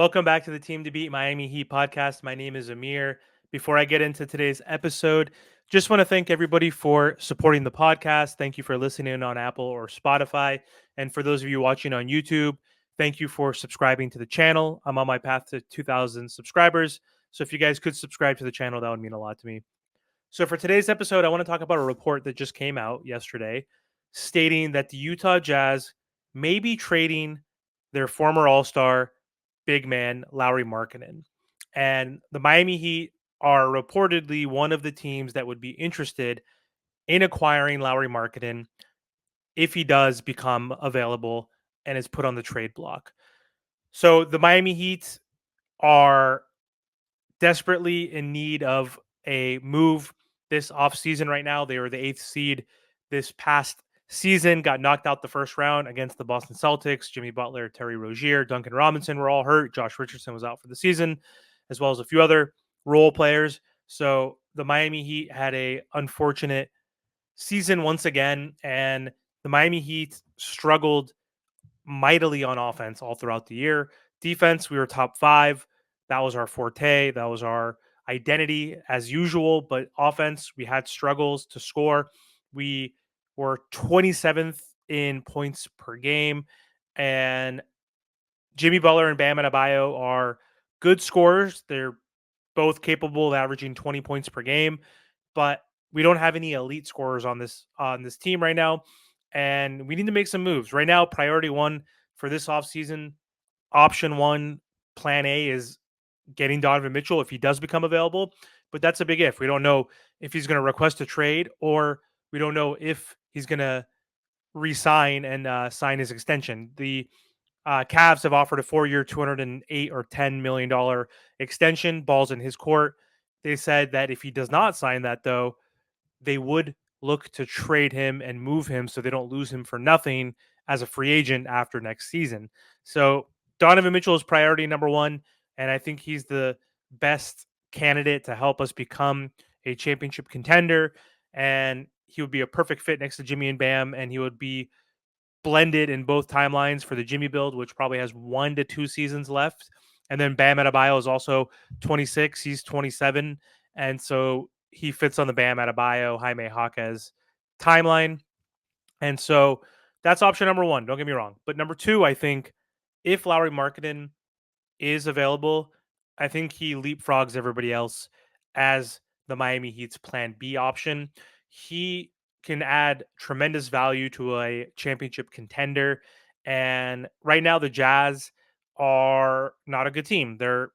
Welcome back to the Team to Beat Miami Heat podcast. My name is Amir. Before I get into today's episode, just want to thank everybody for supporting the podcast. Thank you for listening on Apple or Spotify. And for those of you watching on YouTube, thank you for subscribing to the channel. I'm on my path to 2,000 subscribers. So if you guys could subscribe to the channel, that would mean a lot to me. So for today's episode, I want to talk about a report that just came out yesterday stating that the Utah Jazz may be trading their former All-Star big man Lauri Markkenen. And the Miami Heat are reportedly one of the teams that would be interested in acquiring Lauri Markkenen if he does become available and is put on the trade block. So the Miami Heat are desperately in need of a move this offseason right now. They were the 8th seed this past season, got knocked out the first round against the Boston Celtics. Jimmy Butler, Terry Rozier, Duncan Robinson were all hurt. Josh Richardson was out for the season, as well as a few other role players. So the Miami Heat had a unfortunate season once again, and the Miami Heat struggled mightily on offense all throughout the year. Defense, we were top 5. That was our forte. That was our identity as usual. But offense, we had struggles to score. We were 27th in points per game. And Jimmy Butler and Bam Adebayo are good scorers. They're both capable of averaging 20 points per game, but we don't have any elite scorers on this team right now, and we need to make some moves. Right now, priority one for this offseason, option one, plan A is getting Donovan Mitchell if he does become available, but that's a big if. We don't know if he's going to request a trade, or we don't know if he's going to resign and sign his extension. The Cavs have offered a 4-year, $208 or $10 million extension. Ball's in his court. They said that if he does not sign that, though, they would look to trade him and move him so they don't lose him for nothing as a free agent after next season. So Donovan Mitchell is priority number one, and I think he's the best candidate to help us become a championship contender. And he would be a perfect fit next to Jimmy and Bam, and he would be blended in both timelines for the Jimmy build, which probably has 1 to 2 seasons left. And then Bam Adebayo is also 26. He's 27. And so he fits on the Bam Adebayo, Jaime Jaquez timeline. And so that's option number one. Don't get me wrong. But number two, I think if Lauri Markkinen is available, I think he leapfrogs everybody else as the Miami Heat's plan B option. He can add tremendous value to a championship contender. And right now, the Jazz are not a good team. They're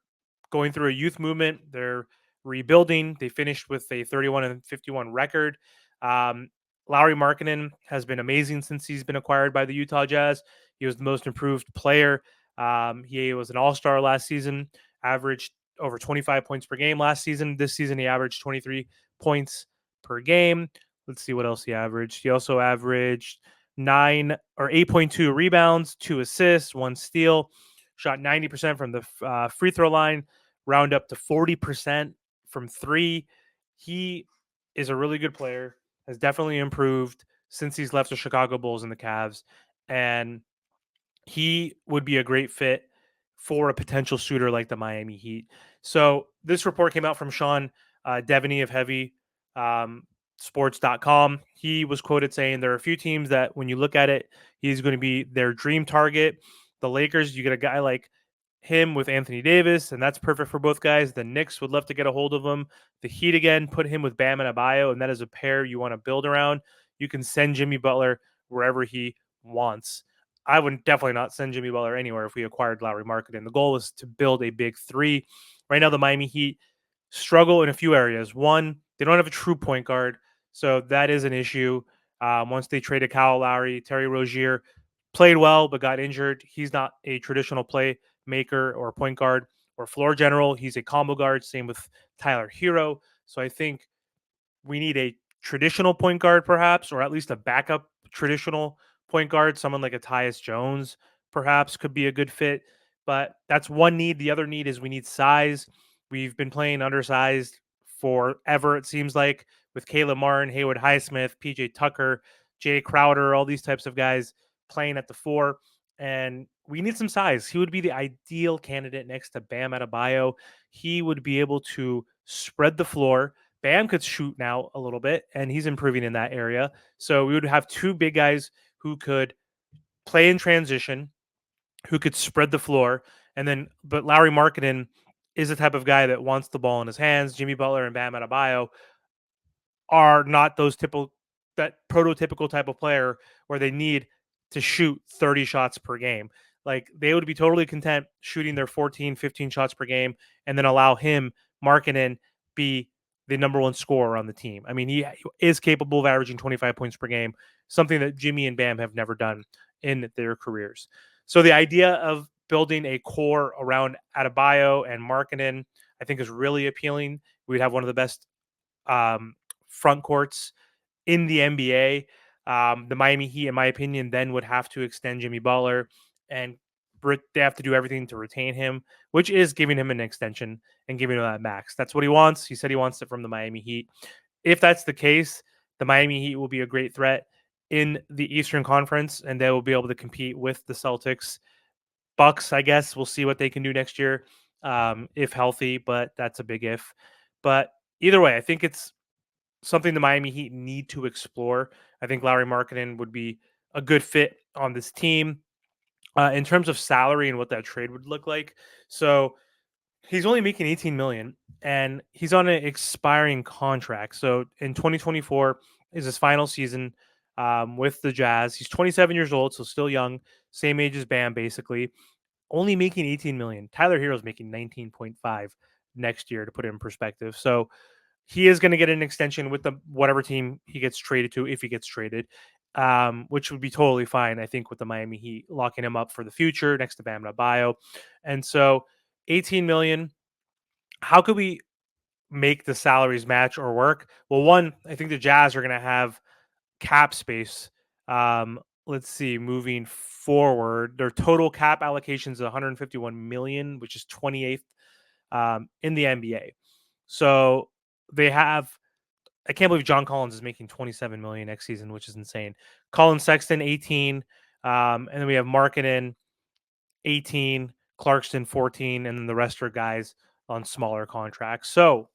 going through a youth movement. They're rebuilding. They finished with a 31-51 record. Um, Lauri Markkinen has been amazing since he's been acquired by the Utah Jazz. He was the most improved player. He was an all-star last season, averaged over 25 points per game last season. This season, he averaged 23 points per game. Let's see what else he averaged. He also averaged 8.2 rebounds, 2 assists, 1 steal, shot 90% from the free throw line, round up to 40% from 3. He is a really good player, has definitely improved since he's left the Chicago Bulls and the Cavs. And he would be a great fit for a potential suitor like the Miami Heat. So this report came out from Sean Devaney of Heavy Sports.com. He was quoted saying there are a few teams that when you look at it, he's going to be their dream target. The Lakers, you get a guy like him with Anthony Davis, and that's perfect for both guys. The Knicks would love to get a hold of him. The Heat, again, put him with Bam and Adebayo, and that is a pair you want to build around. You can send Jimmy Butler wherever he wants. I would definitely not send Jimmy Butler anywhere if we acquired Lauri Markkanen. The goal is to build a big three. Right now, the Miami Heat struggle in a few areas. One, they don't have a true point guard, so that is an issue. Once they traded Kyle Lowry, Terry Rozier played well but got injured. He's not a traditional playmaker or point guard or floor general. He's a combo guard. Same with Tyler Hero. So I think we need a traditional point guard, perhaps, or at least a backup traditional point guard. Someone like a Tyus Jones, perhaps, could be a good fit. But that's one need. The other need is we need size. We've been playing undersized forever, it seems like, with Caleb Martin, Haywood Highsmith, PJ Tucker, Jay Crowder, all these types of guys playing at the 4. and we need some size. He would be the ideal candidate next to Bam Adebayo. He would be able to spread the floor. Bam could shoot now a little bit, and he's improving in that area. So we would have two big guys who could play in transition, who could spread the floor, and then but Lauri Markkinen is the type of guy that wants the ball in his hands. Jimmy Butler and Bam Adebayo are not those typical that prototypical type of player where they need to shoot 30 shots per game. Like they would be totally content shooting their 14, 15 shots per game and then allow him, Markkinen, be the number one scorer on the team. I mean, he is capable of averaging 25 points per game, something that Jimmy and Bam have never done in their careers. So the idea of building a core around Adebayo and Markkinen, I think is really appealing. We'd have one of the best um, front courts in the NBA. The Miami Heat, in my opinion, then would have to extend Jimmy Butler, and they have to do everything to retain him, which is giving him an extension and giving him that max. That's what he wants. He said he wants it from the Miami Heat. If that's the case, the Miami Heat will be a great threat in the Eastern Conference, and they will be able to compete with the Celtics. Bucks, I guess, we'll see what they can do next year if healthy, but that's a big if. But either way, I think it's something the Miami Heat need to explore. I think Lauri Markkinen would be a good fit on this team in terms of salary and what that trade would look like. So he's only making 18 million and he's on an expiring contract. So in 2024 is his final season with the Jazz. He's 27 years old, so still young, same age as Bam, basically. Only making 18 million. Tyler Hero's making 19.5 next year, to put it in perspective. So he is going to get an extension with the whatever team he gets traded to, if he gets traded, which would be totally fine. I think with the Miami Heat locking him up for the future next to Bam Adebayo, and so 18 million. How could we make the salaries match or work? Well, one, I think the Jazz are going to have cap space. Let's see, moving forward, their total cap allocations is 151 million, which is 28th in the NBA. So they have, I can't believe John Collins is making 27 million next season, which is insane. Colin Sexton 18, and then we have Markkinen 18, Clarkson 14, and then the rest are guys on smaller contracts. So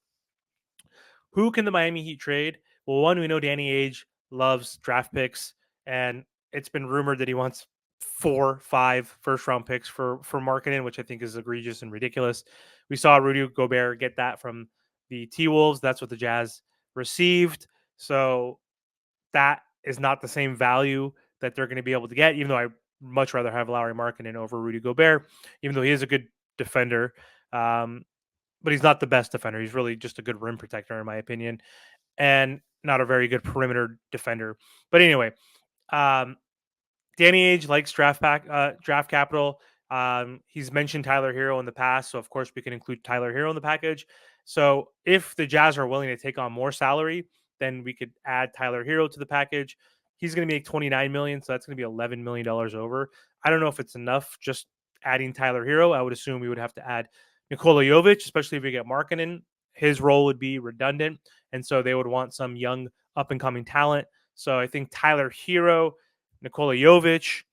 who can the Miami Heat trade? Well, one, we know Danny Age loves draft picks, and it's been rumored that he wants 4, 5 first round picks for Markkinen, which I think is egregious and ridiculous. We saw Rudy Gobert get that from the T Wolves. That's what the Jazz received. So that is not the same value that they're going to be able to get, even though I much rather have Lauri Markkinen over Rudy Gobert, even though he is a good defender. Um, but he's not the best defender. He's really just a good rim protector, in my opinion, and not a very good perimeter defender. But anyway, um, Danny Age likes draft capital. He's mentioned Tyler Hero in the past, so of course we can include Tyler Hero in the package. So if the Jazz are willing to take on more salary, then we could add Tyler Hero to the package. He's going to make 29 million, so that's going to be 11 million dollars over. I don't know if it's enough just adding Tyler Hero. I would assume we would have to add Nikola Jovic, especially if we get Markkinen. His role would be redundant, and so they would want some young up and coming talent. So I think Tyler Hero, Nikola Jovic,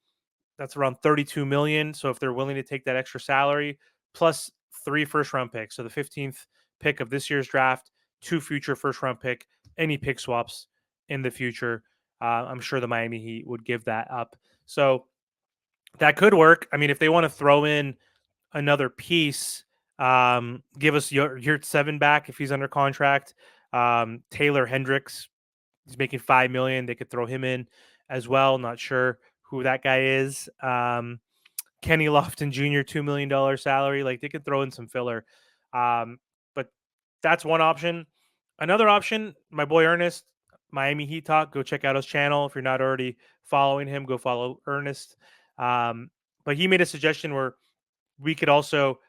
that's around 32 million. So if they're willing to take that extra salary, plus 3 first round picks, so the 15th pick of this year's draft, 2 future first round pick, any pick swaps in the future, I'm sure the Miami Heat would give that up. So that could work. I mean, if they want to throw in another piece, give us your 7 back if he's under contract. Taylor Hendricks, he's making 5 million. They could throw him in as well. Not sure who that guy is. Kenny Lofton Jr. $2 million salary. Like they could throw in some filler. But that's one option. Another option, my boy Ernest, Miami Heat Talk. Go check out his channel. If you're not already following him, go follow Ernest. But he made a suggestion where we could also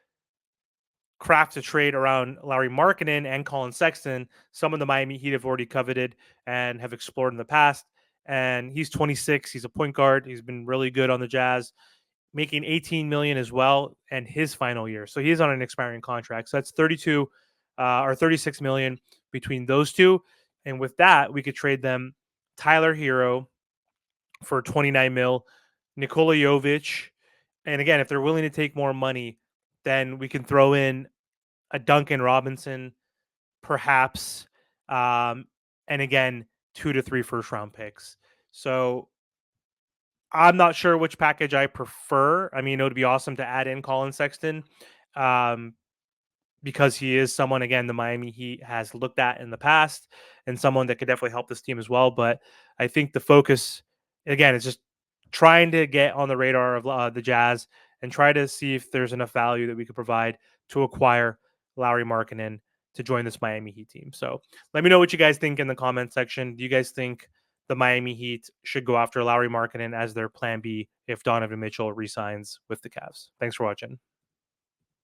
craft a trade around Lauri Markkinen and Colin Sexton. Some of the Miami Heat have already coveted and have explored in the past. And he's 26. He's a point guard. He's been really good on the Jazz, making 18 million as well, and his final year. So he's on an expiring contract. So that's 32 or 36 million between those two. And with that, we could trade them Tyler Hero for 29 mil, Nikola Jovic, and again, if they're willing to take more money, then we can throw in a Duncan Robinson, perhaps, um, and again, 2 to 3 first round picks. So I'm not sure which package I prefer. I mean, it would be awesome to add in Colin Sexton. Um, because he is someone, again, the Miami Heat has looked at in the past and someone that could definitely help this team as well. But I think the focus, again, is just trying to get on the radar of the Jazz and try to see if there's enough value that we could provide to acquire Lauri Markkinen to join this Miami Heat team. So let me know what you guys think in the comment section. Do you guys think the Miami Heat should go after Lauri Markkinen as their plan B if Donovan Mitchell resigns with the Cavs? Thanks for watching.